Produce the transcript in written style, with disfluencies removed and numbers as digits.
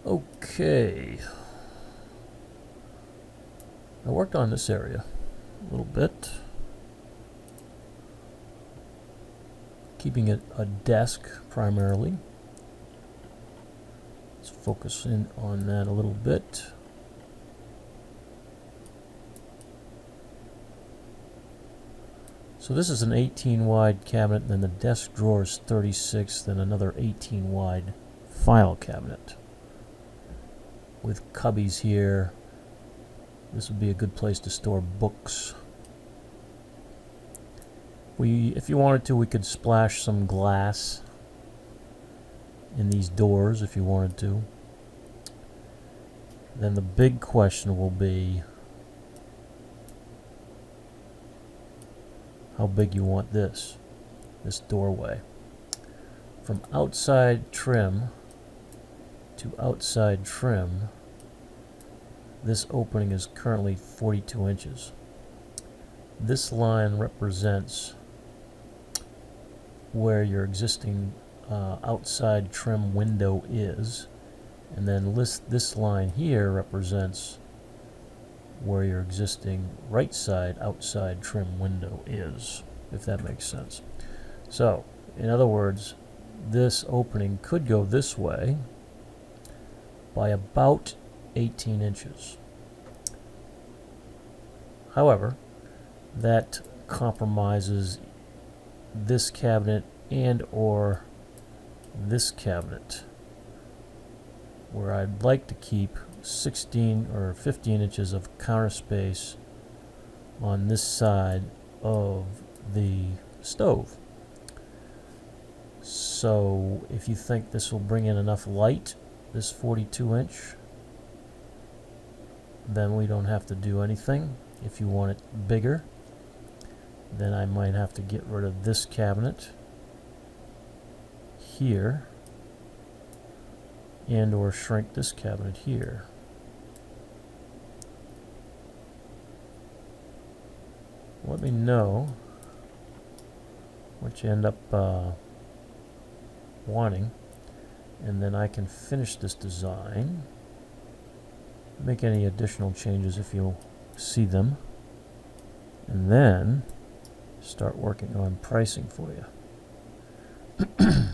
Okay. I worked on this area a little bit, keeping it a desk primarily. Let's focus in on that a little bit. So this is an 18 wide cabinet, then the desk drawer is 36, then another 18 wide file cabinet with cubbies here. This would be a good place to store books. If you wanted to, we could splash some glass in these doors if you wanted to. Then the big question will be how big you want this doorway. From outside trim to outside trim, this opening is currently 42 inches. This line represents where your existing outside trim window is, and then this line here represents where your existing right side outside trim window is, if that makes sense. So, in other words, this opening could go this way by about 18 inches. However, that compromises this cabinet and or this cabinet, where I'd like to keep 16 or 15 inches of counter space on this side of the stove. So if you think this will bring in enough light, this 42 inch, then we don't have to do anything. If you want it bigger, then I might have to get rid of this cabinet here and or shrink this cabinet here. Let me know what you end up wanting, and then I can finish this design, make any additional changes if you see them, and then start working on pricing for you.